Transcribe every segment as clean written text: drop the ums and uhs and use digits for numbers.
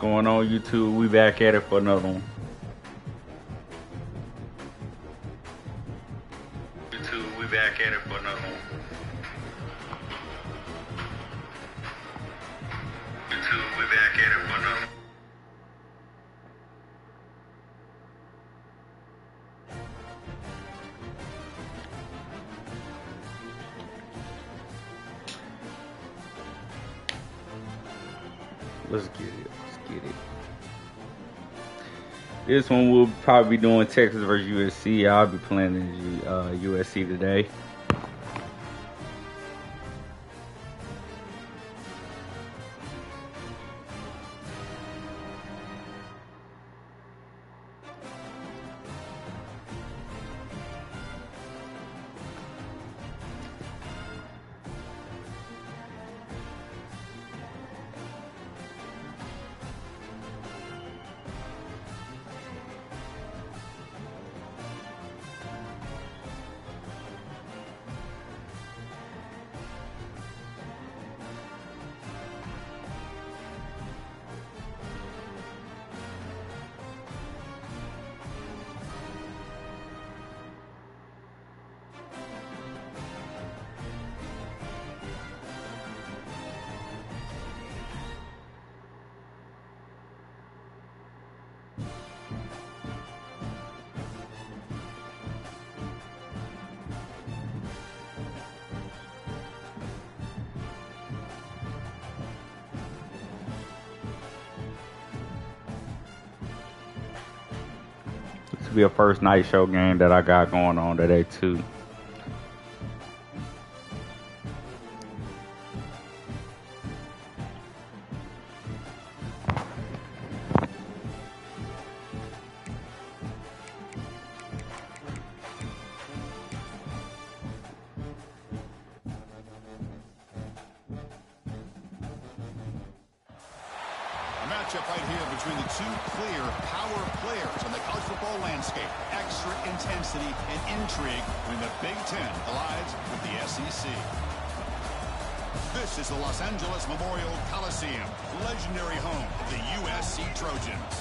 going on, YouTube? We back at it for another one. YouTube, we back at it for another one. YouTube, we back at it for another one. Let's get it. Let's get it. This one we'll probably be doing Texas versus USC. I'll be playing USC today. This will be a first night show game that I got going on today too. Matchup right here between the two clear power players on the college football landscape. Extra intensity and intrigue when the Big Ten collides with the SEC. This is the Los Angeles Memorial Coliseum, legendary home of the USC Trojans.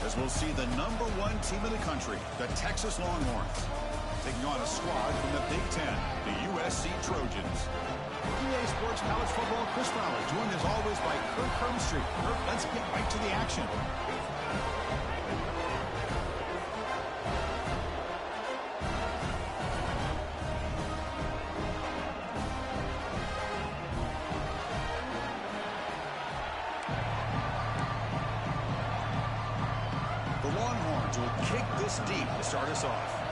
As we'll see the #1 team in the country, the Texas Longhorns, taking on a squad from the Big Ten, the USC Trojans. EA Sports College Football, Chris Fowler, joined as always by Kirk Hermstreet. Kirk, let's get right to the action. The Longhorns will kick this deep to start us off.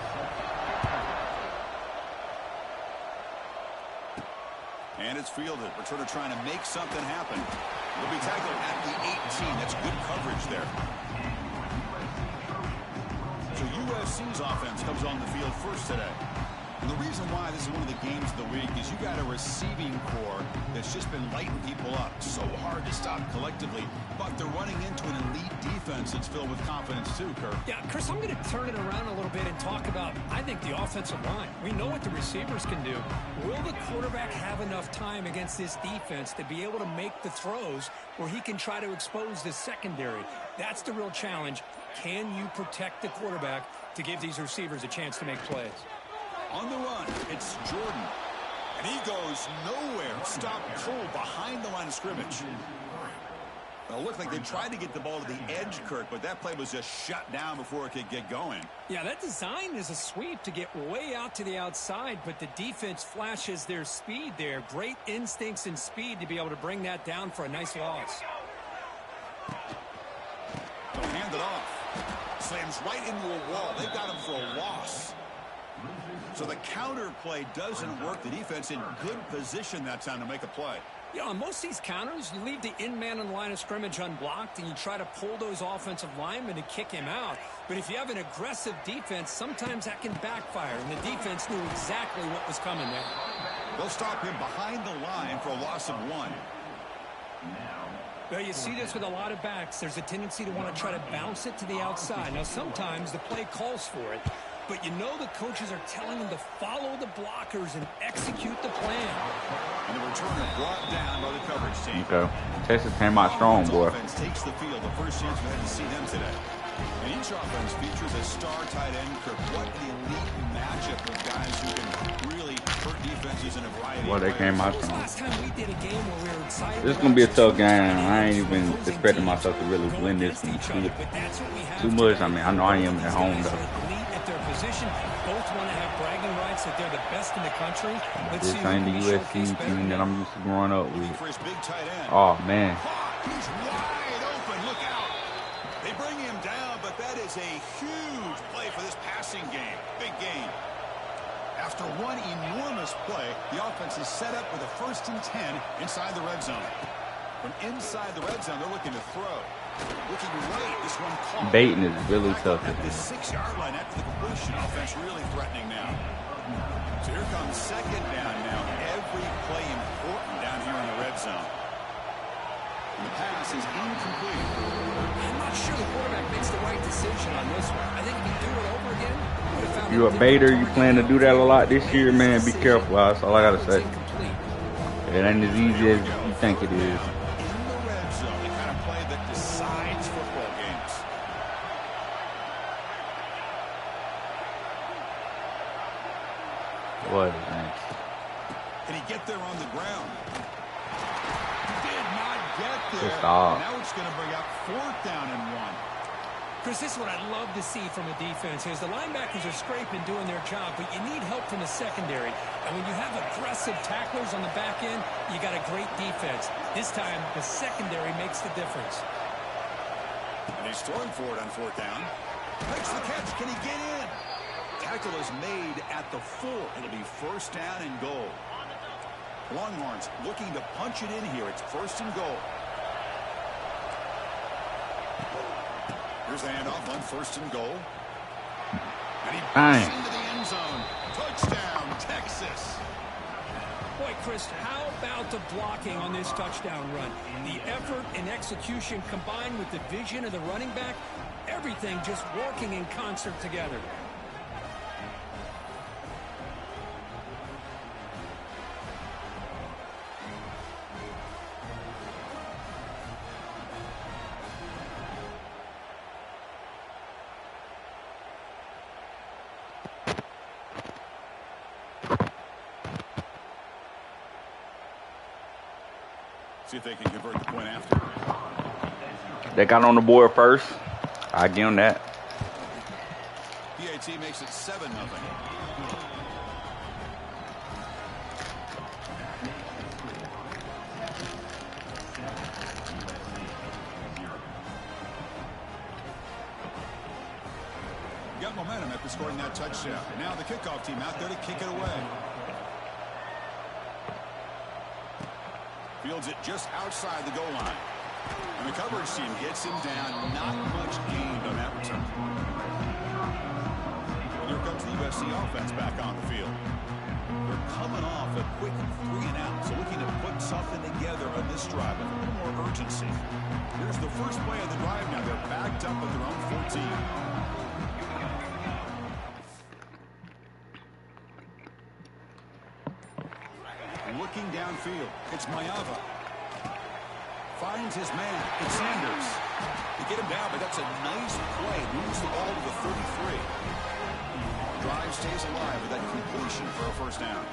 And it's fielded. Returner trying to make something happen. He'll be tackled at the 18. That's good coverage there. So USC's offense comes on the field first today. And the reason why this is one of the games of the week is you got a receiving core that's just been lighting people up. So hard to stop collectively. But they're running into an elite defense that's filled with confidence too, Kirk. Yeah, Chris, I'm going to turn it around a little bit and talk about, I think, the offensive line. We know what the receivers can do. Will the quarterback have enough time against this defense to be able to make the throws where he can try to expose the secondary? That's the real challenge. Can you protect the quarterback to give these receivers a chance to make plays? On the run, it's Jordan. And he goes nowhere. Stop cold behind the line of scrimmage. Well, it looked like they tried to get the ball to the edge, Kirk, but that play was just shut down before it could get going. Yeah, that design is a sweep to get way out to the outside, but the defense flashes their speed there. Great instincts and speed to be able to bring that down for a nice loss. They'll hand it off. Slams right into a wall. They've got him for a loss. So the counter play doesn't work. The defense in good position that time to make a play. You know, on most of these counters, you leave the in-man on the line of scrimmage unblocked, and you try to pull those offensive linemen to kick him out. But if you have an aggressive defense, sometimes that can backfire, and the defense knew exactly what was coming there. They'll stop him behind the line for a loss of 1. Well, you see this with a lot of backs. There's a tendency to want to try to bounce it to the outside. Now, sometimes the play calls for it, but you know the coaches are telling them to follow the blockers and execute the plan. And the returner brought down by the coverage team. Okay. Texas came out strong, boy. Offense takes the field. The first chance we had to see them today. And each offense features a star tight end. What an elite matchup of guys who can really hurt defenses in a variety Well, of they ways. came out strong. Last time we did a game where we were excited. This is gonna be a tough game. I ain't even expecting myself to really win this too much. I mean, I know I am at home though. At their position, both want to have bragging rights that they're the best in the country. Let's This see ain't the who can USC showcase team that I'm used to growing up with. For his big tight end. Oh man. He's wide open. Look out. They bring him down, but that is a huge play for this passing game. Big game. After one enormous play, the offense is set up with a 1st and 10 inside the red zone. From inside the red zone, they're looking to throw. Looking right, this one caught. Baiting is really tough. At the 6-yard line after the completion, offense really threatening now. So here comes 2nd down now. Every play important down here in the red zone. And the pass is incomplete. I'm not sure the quarterback makes the right decision on this one. I think if you do it over again, would have found You a baiter, you plan to do that a lot this year, man. Be careful. That's all I gotta say. It ain't as easy as you think it is. In the red zone, the kind of play that decides football games. What is next? Can he get there on the ground? Did not get there. Just off. Now it's going to bring up 4th down and 1. Chris, this is what I'd love to see from a defense is the linebackers are scraping, doing their job, but you need help from the secondary. And when you have aggressive tacklers on the back end, you got a great defense. This time, the secondary makes the difference. And he's throwing for it on 4th down. Makes the catch. Can he get in? Tackle is made at the 4. It'll be 1st down and goal. Longhorns looking to punch it in here. It's 1st and goal. Here's the handoff on 1st and goal. And he puts into the end zone. Touchdown, Texas. Boy, Chris, how about the blocking on this touchdown run? The effort and execution combined with the vision of the running back, everything just working in concert together. See if they can convert the point after. They got on the board first. I give them that. PAT makes it 7-0. Got momentum after scoring that touchdown. And now the kickoff team out there to kick it away. Fields it just outside the goal line. And the coverage team gets him down. Not much gained on that return. And here comes the USC offense back on the field. They're coming off a quick 3-and-out. So looking to put something together on this drive with a little more urgency. Here's the first play of the drive now. They're backed up at their own 14. Looking downfield, it's Mayava. Finds his man, it's Sanders. They get him down, but that's a nice play. Moves the ball to the 33. Drive stays alive with that completion for a 1st down.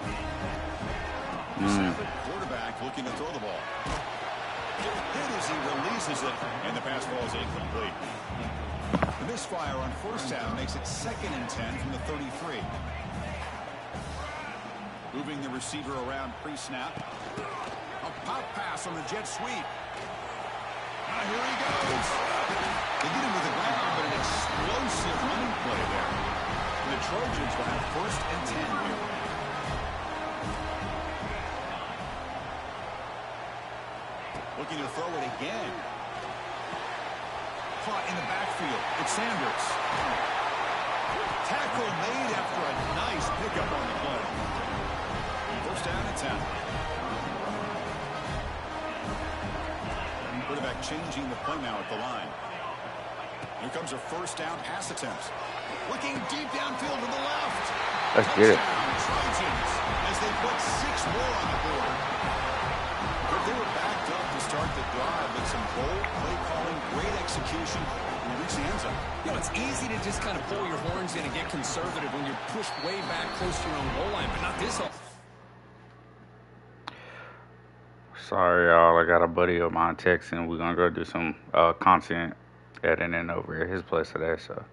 Quarterback looking to throw the ball. Hit as he releases it, and the pass ball is incomplete. The misfire on 1st down makes it 2nd and 10 from the 33. Moving the receiver around pre-snap. A pop pass on the jet sweep. Now here he goes. They get him to the ground, but an explosive running play there. And the Trojans will have 1st and 10 here. Looking to throw it again. Caught in the backfield. It's Sanders. Tackle made after a nice pickup on the play. 1st down and 10. Quarterback changing the play now at the line. Here comes a 1st down pass attempt. Looking deep downfield to the left. Let's get it. Trojans as they put 6 more on the board. They were backed up to start the drive, but some bold play calling, great execution, and reach the end zone. You know, it's easy to just kind of pull your horns in and get conservative when you're pushed way back close to your own goal line, but not this. Sorry, y'all. I got a buddy of mine texting. We're gonna go do some content editing over at his place today. So,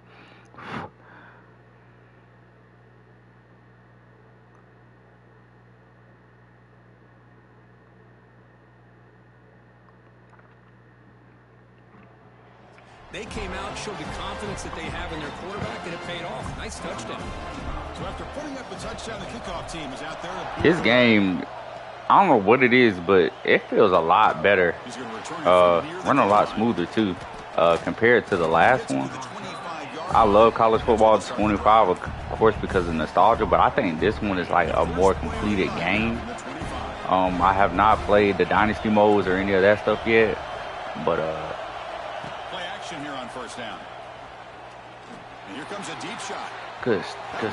they came out, showed the confidence that they have in their quarterback, and it paid off. Nice touchdown. So after putting up a touchdown, the kickoff team is out there. his game, I don't know what it is, but it feels a lot better. Running a lot smoother too, compared to the last one. I love college football 25, of course, because of nostalgia, but I think this one is like a more completed game. I have not played the dynasty modes or any of that stuff yet, but play action here on first down. And here comes a deep shot. good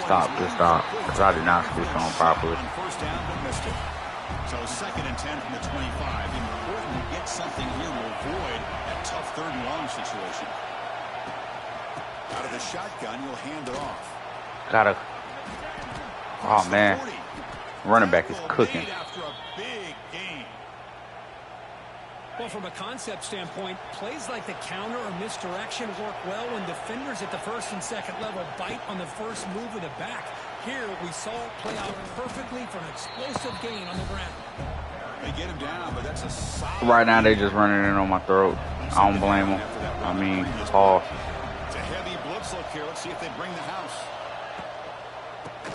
stop, because I did not switch on properly. On first down, but missed it. So 2nd and 10 from the 25. Important to get something here to avoid that tough 3rd and long situation. Out of the shotgun, you'll hand it off. Oh man, running back is cooking. After a big gain. Well, from a concept standpoint, plays like the counter or misdirection work well when defenders at the 1st and 2nd level bite on the first move of the back. Here, we saw it play out perfectly for an explosive gain on the ground. They get him down, but that's a solid. Right now, they just running in on my throat. I don't blame them. I mean, pause. It's a heavy blitz look here. Let's see if they bring the house.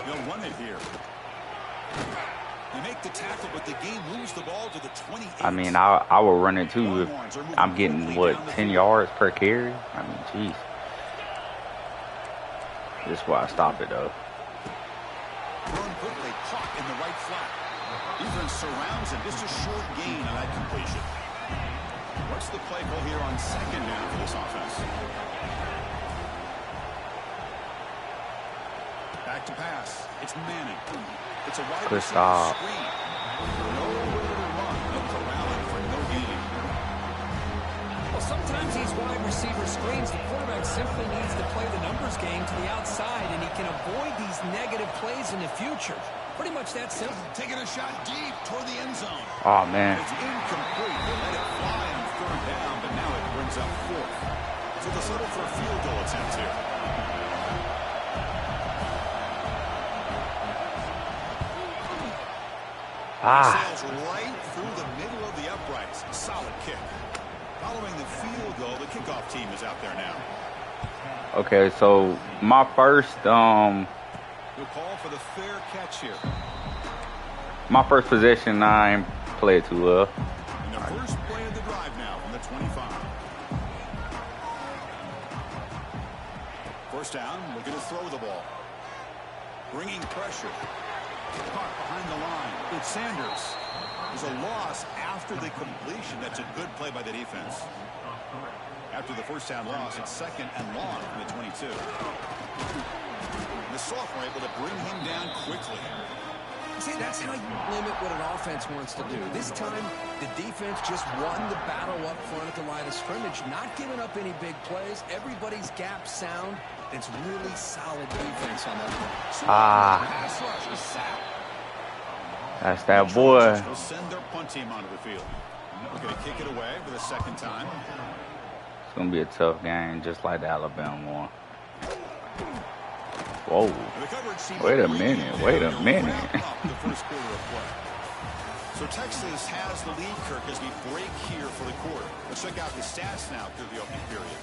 They'll run it here. They make the tackle, but the game moves the ball to the 28. I mean, I will run it too if I'm getting, 10 yards per carry? I mean, jeez. This is why I stopped it, though. Thrown quickly, caught in the right flat. Defense surrounds him. Just a short gain on that completion. What's the play call here on 2nd down for this offense? Back to pass. It's Manning. It's a wide receiver screen. Nowhere to run. No corralling for no gain. Well, sometimes these wide receiver screens, the quarterback simply needs to play the numbers game to the outside, and he can avoid these negative plays in the future. Pretty much that simple. Taking a shot deep toward the end zone. Oh, man. It's incomplete. They let it fly on 3rd down, but now it brings up 4th. So they'll settle for a field goal attempt here. Sails right through the middle of the uprights. Solid kick. Following the field goal, the kickoff team is out there now. Okay, so my first You'll call for the fair catch here. my first possession, I ain't played too well. And the first play of the drive now from the 25. First down, looking to throw the ball. Bringing pressure. Caught behind the line. It's Sanders. There's a loss after the completion. That's a good play by the defense. After the first down loss, it's 2nd and long from the 22. The sophomore able to bring him down quickly. See, that's how you limit what an offense wants to do. This time, the defense just won the battle up front at the line of scrimmage, not giving up any big plays. Everybody's gap sound. It's really solid defense on that one. That's that boy. Will send their punt team onto the field. We're going to kick it away for the 2nd time. It's going to be a tough game, just like the Alabama one. Whoa. Wait a minute. The first quarter of play. So Texas has the lead, Kirk, as we break here for the quarter. Let's check out the stats now through the opening period.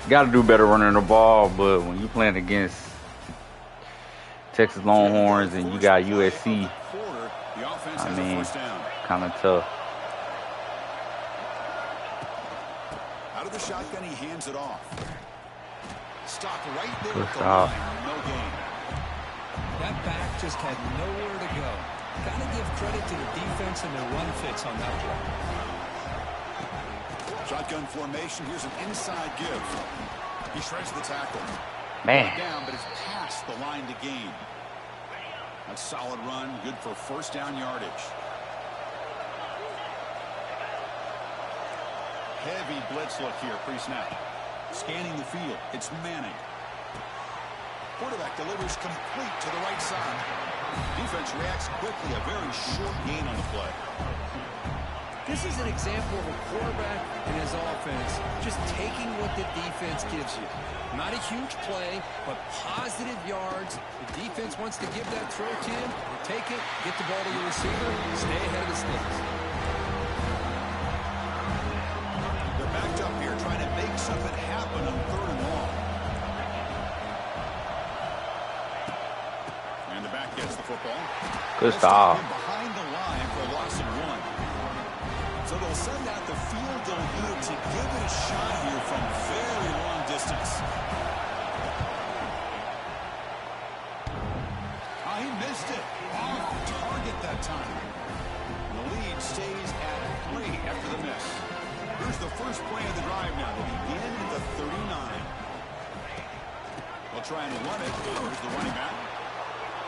Got to do better running the ball, but when you playing against Texas Longhorns and you got USC, I mean, kind of tough. Out of the shotgun, he hands it off. Stopped right there Good at the stop. line. No gain. That back just had nowhere to go. Got to give credit to the defense and their run fits on that play. Shotgun formation. Here's an inside give. He shreds the tackle. Man. Down, but it's past the line to gain. A solid run, good for first down yardage. Heavy blitz look here, pre-snap. Scanning the field, it's Manning. Quarterback delivers complete to the right side. Defense reacts quickly, a very short gain on the play. This is an example of a quarterback and his offense just taking what the defense gives you. Not a huge play, but positive yards. The defense wants to give that throw to you. You take it, get the ball to your receiver, stay ahead of the sticks. They're backed up here trying to make something happen on 3rd and long. And the back gets the football. Good stop. Behind the line for a loss of 1. So they'll send out the field goal unit to give it a shot here from very long distance. Oh, he missed it. Off target that time. The lead stays at 3 after the miss. Here's the first play of the drive now. They begin at the 39. They'll try and run it. Here's the running back.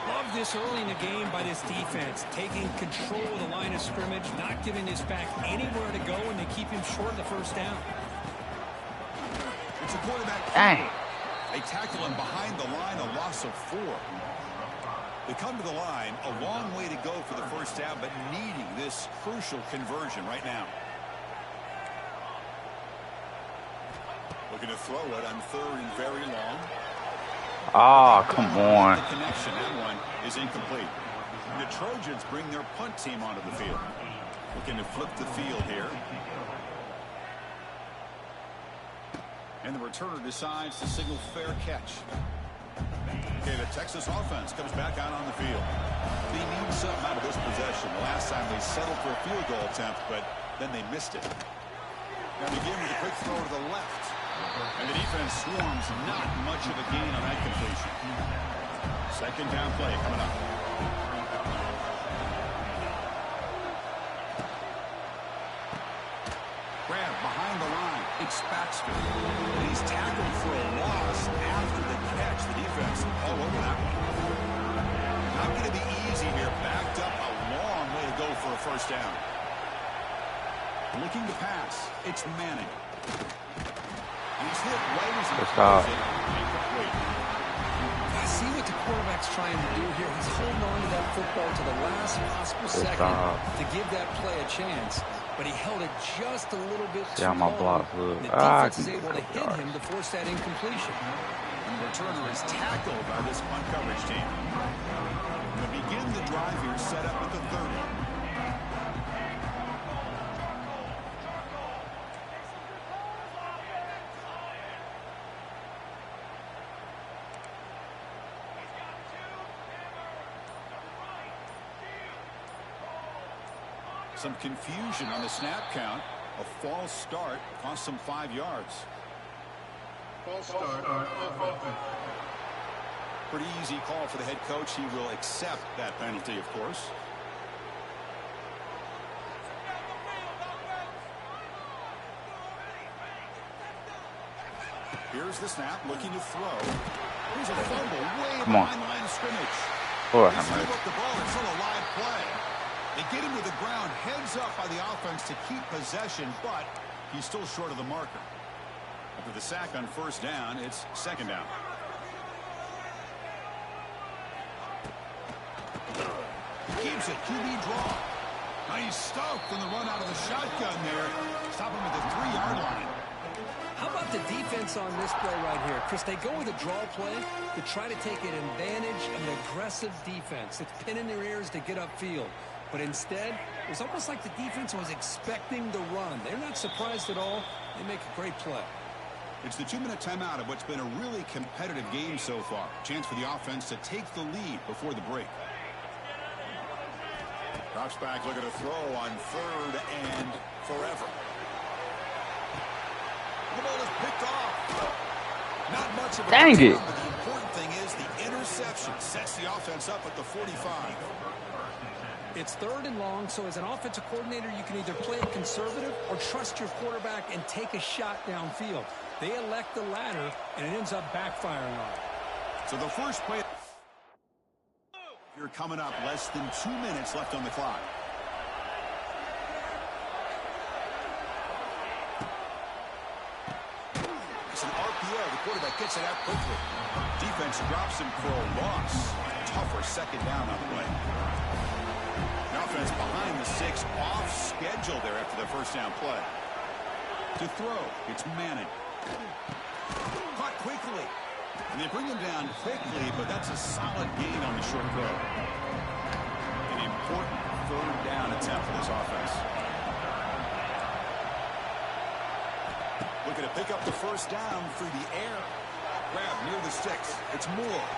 Love this early in the game by this defense, taking control of the line of scrimmage, not giving this back anywhere to go, and they keep him short of the first down. It's a quarterback. Dang. They tackle him behind the line, a loss of 4. They come to the line, a long way to go for the first down, but needing this crucial conversion right now. Looking to throw it on 3rd and very long. Oh, come on. The connection, that one is incomplete. The Trojans bring their punt team onto the field. Looking to flip the field here. And the returner decides to signal fair catch. Okay, the Texas offense comes back out on the field. They need something out of this possession. The last time they settled for a field goal attempt, but then they missed it. Now begin with a quick throw to the left. And the defense swarms, not much of a gain on that completion. 2nd down play coming up. Grab behind the line. It's Baxter. And he's tackled for a loss after the catch. The defense all over that one. Not going to be easy here. Backed up a long way to go for a first down. Looking to pass. It's Manning. He's hit right as he throws it. Incomplete. I see what the quarterback's trying to do here. He's holding on to that football to the last possible second to give that play a chance. But he held it just a little bit too long. The defense is able to hit him to force that incompletion. And the returner is tackled by this punt coverage team. And they begin the drive here, set up at the 30. Some confusion on the snap count. A false start cost them 5 yards. False start. Pretty easy call for the head coach. He will accept that penalty, of course. Here's the snap, looking to throw. Here's a fumble way behind the line of scrimmage. They scoop up the ball. It's still a live play. They get him to the ground, heads up by the offense to keep possession, but he's still short of the marker. After the sack on 1st down, it's 2nd down. Keeps it, QB draw. Nice stuff from the run out of the shotgun there. Stop him at the 3-yard line. How about the defense on this play right here? Chris, they go with a draw play to try to take an advantage of an aggressive defense. It's pinning their ears to get upfield. But instead, it was almost like the defense was expecting the run. They're not surprised at all. They make a great play. It's the 2-minute timeout of what's been a really competitive game so far. Chance for the offense to take the lead before the break. Drops back, looking to throw on 3rd and forever. The ball is picked off. Not much of a Dang it. but the important thing is the interception sets the offense up at the 45. It's 3rd and long, so as an offensive coordinator, you can either play it conservative or trust your quarterback and take a shot downfield. They elect the latter, and it ends up backfiring on. So the first play. You're coming up, less than 2 minutes left on the clock. It's an RPO. The quarterback gets it out quickly. Defense drops him for a loss. Tougher second down on the way. The offense behind the 6, off schedule there after the first down play. To throw, it's Manning. Caught quickly. And they bring him down quickly, but that's a solid gain on the short throw. An important third down attempt for this offense. Looking to pick up the first down through the air. Grab near the sticks. It's Moore.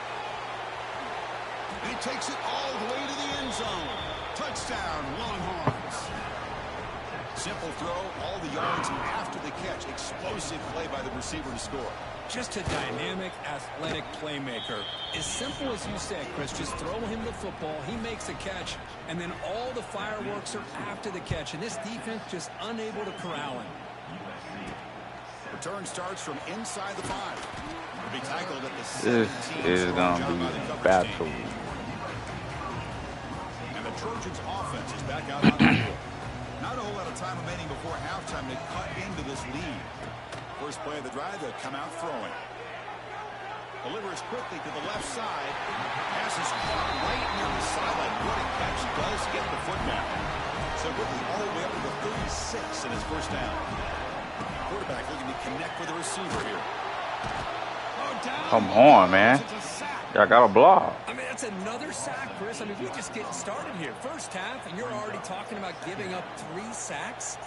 And he takes it all the way to the end zone. Touchdown, Longhorns. Simple throw, all the yards after the catch. Explosive play by the receiver to score. Just a dynamic, athletic playmaker. As simple as you said, Chris, just throw him the football, he makes a catch, and then all the fireworks are after the catch. And this defense just unable to corral him. Return starts from inside the 5. Will be tackled at the 17. This is going to be battle. And the Trojans offense is back out on the field. Not a whole lot of time remaining before halftime to cut into this lead. First play of the drive, they'll come out throwing. Delivers quickly to the left side. Pass is caught right near the sideline. What a catch. Does get the foot down. So quickly all the way up to the 36 in his first down. Quarterback looking to connect with the receiver here. Come on, man. Y'all got a block. I mean, that's another sack, Chris. I mean, we're just getting started here. First half, and you're already talking about giving up 3 sacks.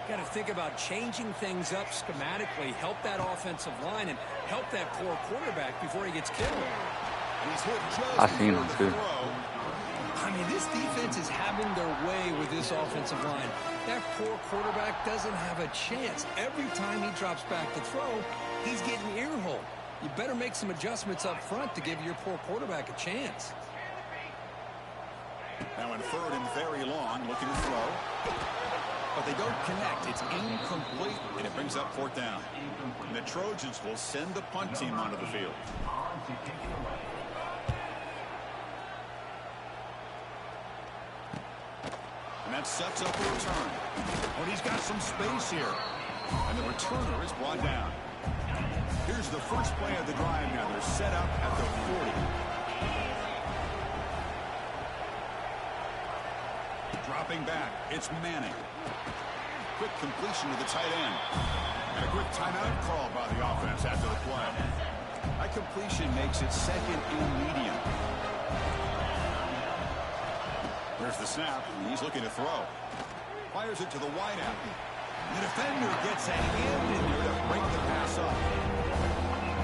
Got to think about changing things up schematically, help that offensive line, and help that poor quarterback before he gets killed. And he's hit just I seen him too. I mean, this defense is having their way with this offensive line. That poor quarterback doesn't have a chance. Every time he drops back to throw, he's getting earholed. You better make some adjustments up front to give your poor quarterback a chance. Now in third and very long, looking to throw. But they don't connect. It's incomplete, and it brings up fourth down. And the Trojans will send the punt team onto the field. And that sets up a return. But he's got some space here. And the returner is brought down. Here's the first play of the drive now. They're set up at the 40. Dropping back, it's Manning. Quick completion to the tight end. And a quick timeout call by the offense after the play. That completion makes it second and medium. There's the snap, and he's looking to throw. Fires it to the wideout. The defender gets a hand in there to break the pass up.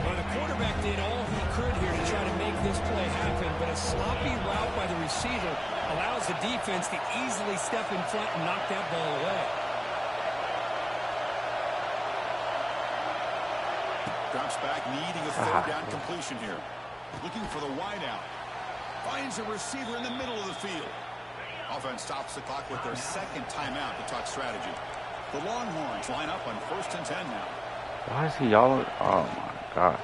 Well, the quarterback did all he could here to try to make this play happen, but a sloppy route by the receiver allows the defense to easily step in front and knock that ball away. Drops back, needing a third down completion here. Looking for the wideout. Finds a receiver in the middle of the field. Offense stops the clock with their second timeout to talk strategy. The Longhorns line up on 1st and 10 now. Why is he all? Oh my gosh.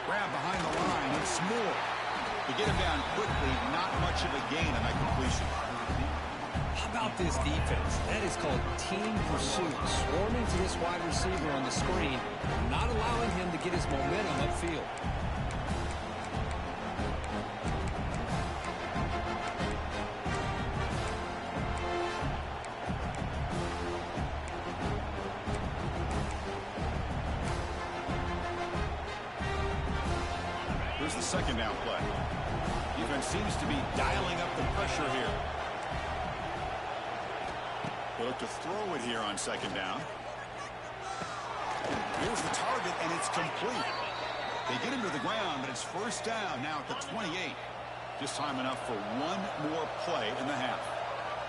Grab behind the line. It's Moore. To get him down quickly, not much of a gain on that completion. How about this defense? That is called team pursuit. Swarming to this wide receiver on the screen, not allowing him to get his momentum upfield. Here's the second down play. Defense seems to be dialing up the pressure here. They look to throw it here on second down. Here's the target, and it's complete. They get him to the ground, but it's first down now at the 28. Just time enough for one more play in the half.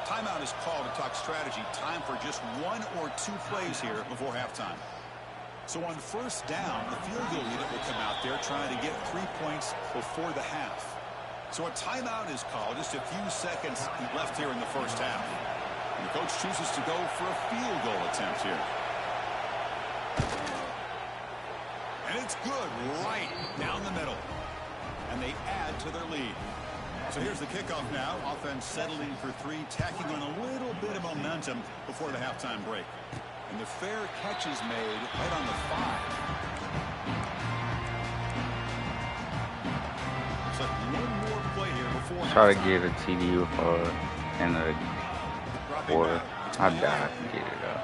Timeout is called to talk strategy. Time for just 1 or 2 plays here before halftime. So on first down, the field goal unit will come out there trying to get 3 points before the half. So a timeout is called. Just a few seconds left here in the first half. And the coach chooses to go for a field goal attempt here. And it's good right down the middle. And they add to their lead. So here's the kickoff now. Offense settling for 3, tacking on a little bit of momentum before the halftime break. And the fair catch is made right on the 5. Looks like one more play here before Try to halftime. get a TD in the quarter. I doubt I can get it up.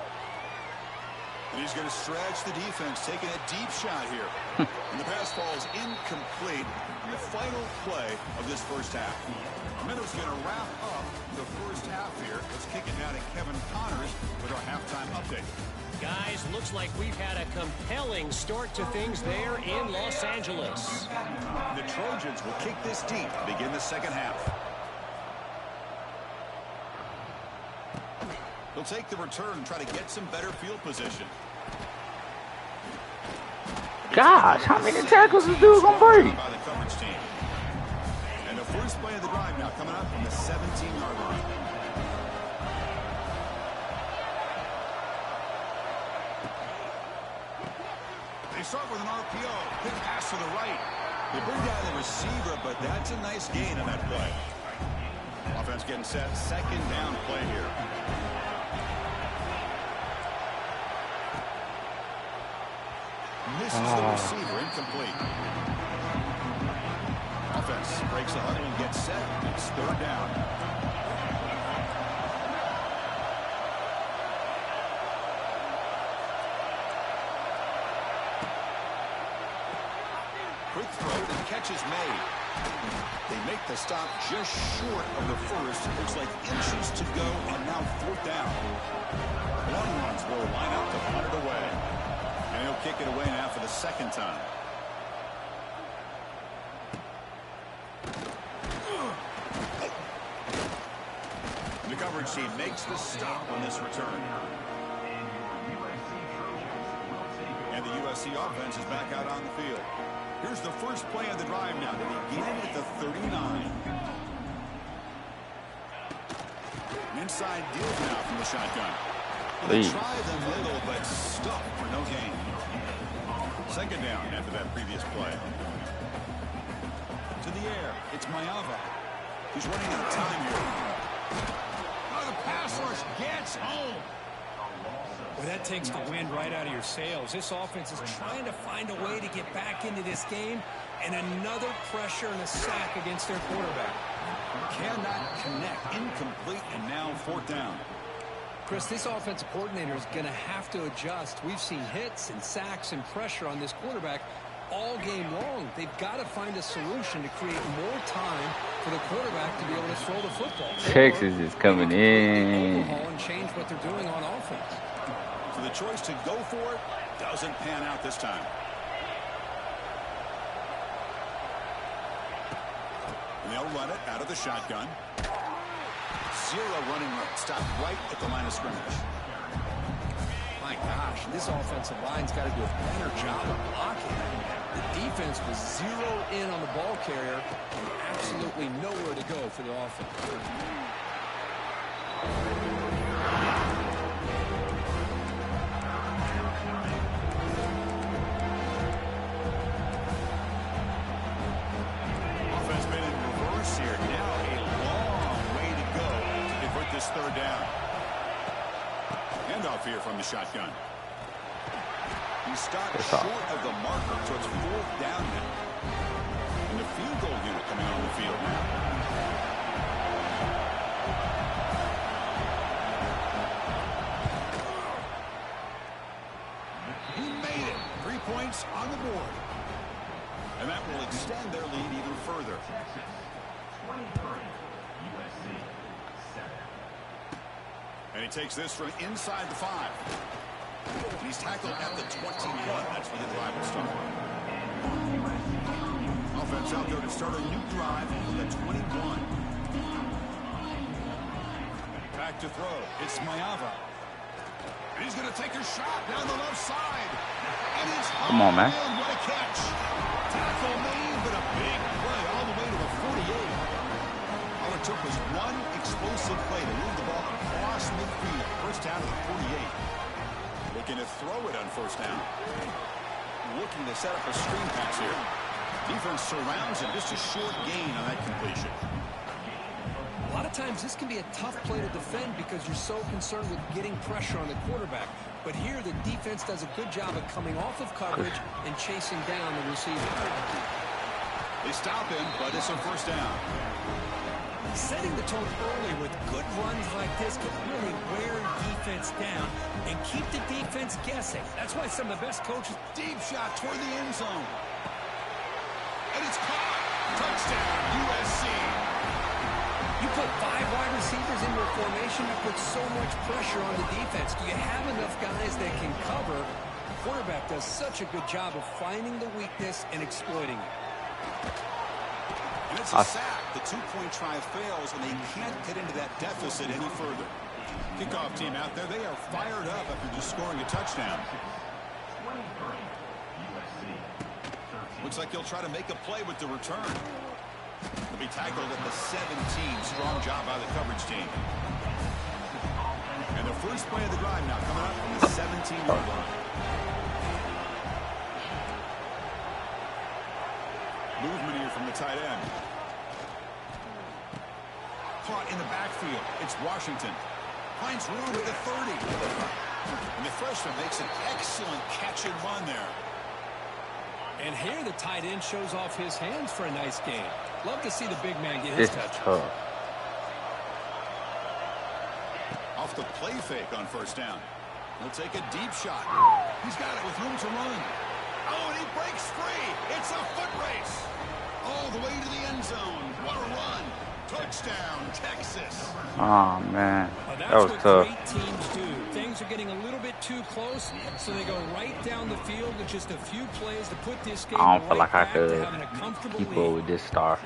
And he's going to stretch the defense, taking a deep shot here. And the pass falls incomplete in the final play of this first half. Minnows going to wrap up the first half here. Let's kick it down to Kevin Connors with our halftime update. Guys, looks like we've had a compelling start to things there in Los Angeles. The Trojans will kick this deep to begin the second half. They'll take the return and try to get some better field position. Gosh, how many tackles this dude gonna break? By the coverage team. And the first play of the drive now coming up from the 17-yard line. They start with an RPO. Good pass to the right. They bring down the receiver, but that's a nice gain on that play. Offense getting set. Second down play here. Misses the receiver, incomplete. Offense breaks the huddle and gets set. It's third down. Quick throw and catch is made. They make the stop just short of the first. Looks like inches to go on now fourth down. Long ones will line up to punt it away. And he'll kick it away now for the second time. The coverage team makes the stop on this return. And the USC offense is back out on the field. Here's the first play of the drive now to begin at the 39. An inside deal now from the shotgun. They try the middle, but stuck for no gain. Second down after that previous play. To the air, it's Mayava. He's running out of time here. Oh, the pass rush gets home. Well, that takes the wind right out of your sails. This offense is trying to find a way to get back into this game, and another pressure and a sack against their quarterback. Cannot connect. Incomplete, and now fourth down. Chris, this offensive coordinator is going to have to adjust. We've seen hits and sacks and pressure on this quarterback all game long. They've got to find a solution to create more time for the quarterback to be able to throw the football. Texas is coming in. And change what they're doing on offense. So the choice to go for it doesn't pan out this time. And they'll run it out of the shotgun. Zero running room. Stopped right at the line of scrimmage. My gosh, this offensive line's got to do a better job of blocking. The defense was zero in on the ball carrier and absolutely nowhere to go for the offense. Offense been in reverse here. Now a long way to go to convert this third down. Handoff here from the shotgun. He stopped short of the marker, so it's fourth down now. And the field goal unit coming on the field now. He made it. 3 points on the board. And that will extend their lead even further. And he takes this from inside the 5. He's tackled at the 21. That's where the drive will start. Offense out there to start a new drive from the 21. Back to throw. It's Mayava. And he's going to take a shot down the left side. And it's come on, man. What a catch. Tackle made, but a big play all the way to the 48. All it took was one explosive play to move the ball across midfield. First down to the 48. Looking to throw it on first down. Looking to set up a screen pass here. Defense surrounds him. Just a short gain on that completion. of times this can be a tough play to defend because you're so concerned with getting pressure on the quarterback. But here the defense does a good job of coming off of coverage and chasing down the receiver. They stop him, but it's a first down. Setting the tone early with good runs like this can really wear defense down and keep the defense guessing. That's why some of the best coaches... Deep shot toward the end zone. And it's caught. Touchdown, USC. You put 5 wide receivers into a formation, you put so much pressure on the defense. Do you have enough guys that can cover? The quarterback does such a good job of finding the weakness and exploiting it. And it's a sack. The 2-point try fails, and they can't get into that deficit any further. Kickoff team out there, they are fired up after just scoring a touchdown. Looks like he'll try to make a play with the return. He'll be tackled at the 17. Strong job by the coverage team. And the first play of the drive now coming up from the 17-yard line. Movement here from the tight end. Caught in the backfield. It's Washington. Finds room at the 30. And the freshman makes an excellent catch and run there. And here the tight end shows off his hands for a nice game. Love to see the big man get his touch. Off the play fake on first down. He'll take a deep shot. He's got it with room to run. Oh, and he breaks free. It's a foot race. All the way to the end zone. What a run. Touchdown, Texas. Oh, man. Well, that was tough. Great teams do. Things are getting a little bit too close, so they go right down the field with just a few plays to put this game I don't feel like I back could to having a comfortable keep up lead. with this star.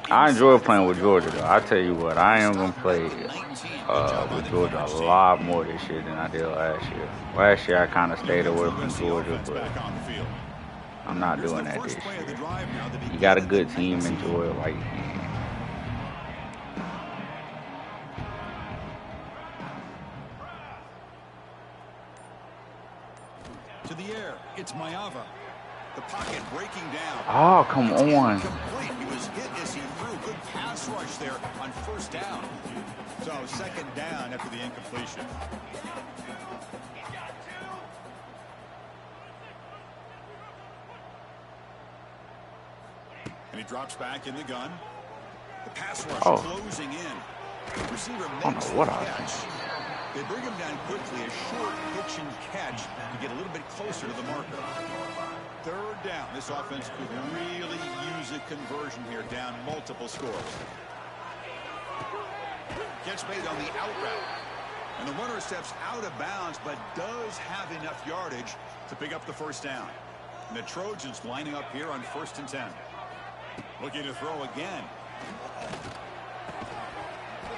I enjoy playing with Georgia, though. I tell you what, I am going to play with Georgia a lot more this year than I did last year. Last year, I kind of stayed away from Georgia, but I'm not doing that this year. You got a good team, enjoy it while you can. To the air, it's Mayava. The pocket breaking down. Oh, come on. He was hit as he threw. Good pass rush there on first down. So second down after the incompletion. And he drops back in the gun. The pass rush closing in. The receiver makes the catch. They bring him down quickly, a short pitch and catch to get a little bit closer to the marker. Third down. This offense could really use a conversion here, down multiple scores. Catch made on the out route. And the runner steps out of bounds, but does have enough yardage to pick up the first down. And the Trojans lining up here on 1st and 10. Looking to throw again.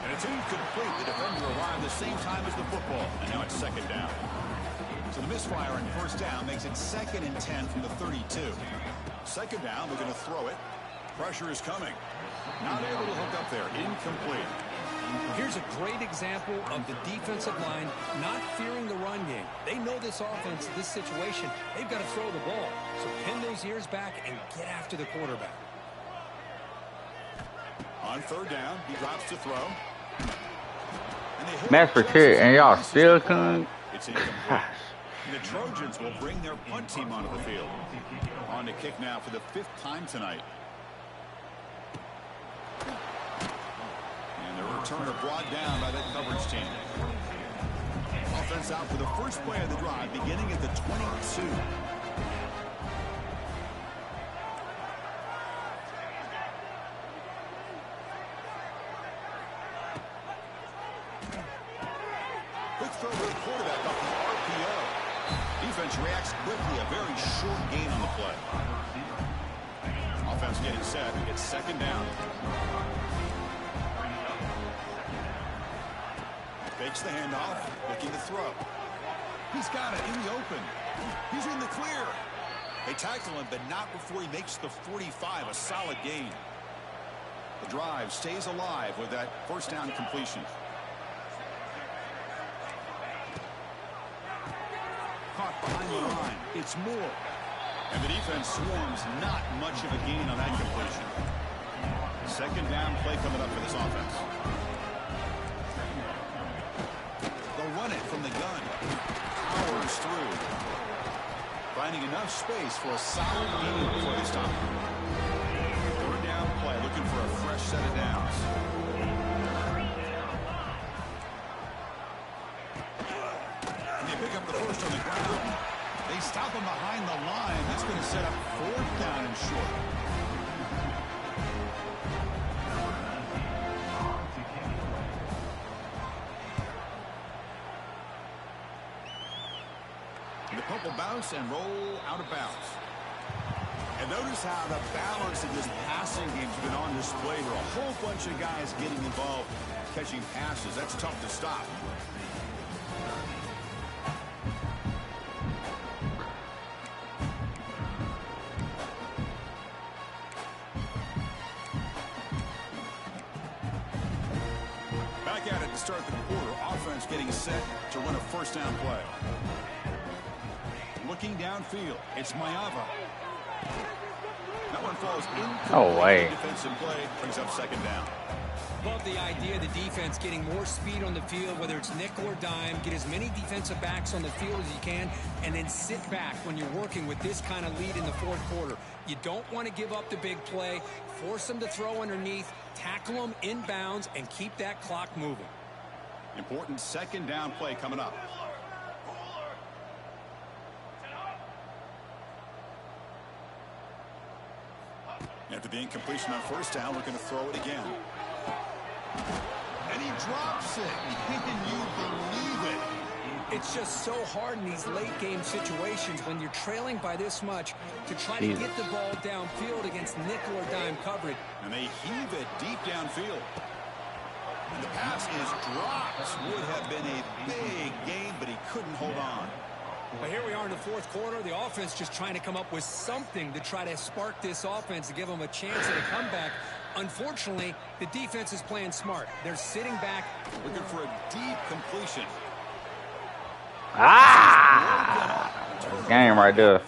And it's incomplete. The defender arrived the same time as the football. And now it's second down. So the misfire on first down makes it 2nd and 10 from the 32. Second down, they're going to throw it. Pressure is coming. Not able to hook up there. Incomplete. Here's a great example of the defensive line not fearing the run game. They know this offense, this situation, they've got to throw the ball. So pin those ears back and get after the quarterback. On third down, he drops to throw. Match for Terry, and y'all still couldn't. It's incomplete. The Trojans will bring their punt team onto the field. On to kick now for the 5th time tonight. And the returner brought down by that coverage team. Offense out for the first play of the drive, beginning at the 22. Quick throw to the quarterback off the RPO. Defense reacts quickly. A very short gain on the play. Offense getting set. It's second down. Fakes the handoff. Looking to throw. He's got it in the open. He's in the clear. They tackle him, but not before he makes the 45. A solid gain. The drive stays alive with that first down completion. Caught behind the line. It's Moore. And the defense swarms. Not much of a gain on that completion. Second down play coming up for this offense. They'll run it from the gun. Powers through. Finding enough space for a solid gain before they stop. Third down play, looking for a fresh set of downs. And they pick up the first on the ground. They stop him behind the line. That's going to set up fourth down and short. The puck will bounce and roll out of bounds. And notice how the balance of this passing game has been on display here. A whole bunch of guys getting involved, catching passes. That's tough to stop. Back at it to start the quarter. Offense getting set to run a first down play. Looking downfield, it's Mayava. That one falls incomplete. Oh, way. Defensive play brings up second down. Love the idea of the defense getting more speed on the field, whether it's nickel or dime, get as many defensive backs on the field as you can, and then sit back when you're working with this kind of lead in the fourth quarter. You don't want to give up the big play, force them to throw underneath, tackle them inbounds, and keep that clock moving. Important second down play coming up. After the incompletion on first down, we're going to throw it again. And he drops it. Can you believe it? It's just so hard in these late game situations when you're trailing by this much to try to get the ball downfield against nickel or dime coverage. And they heave it deep downfield. And the pass is dropped. Would have been a big gain, but he couldn't hold on. But here we are in the fourth quarter. The offense just trying to come up with something to try to spark this offense to give them a chance at a comeback. Unfortunately, the defense is playing smart. They're sitting back. Looking for a deep completion. Game right there.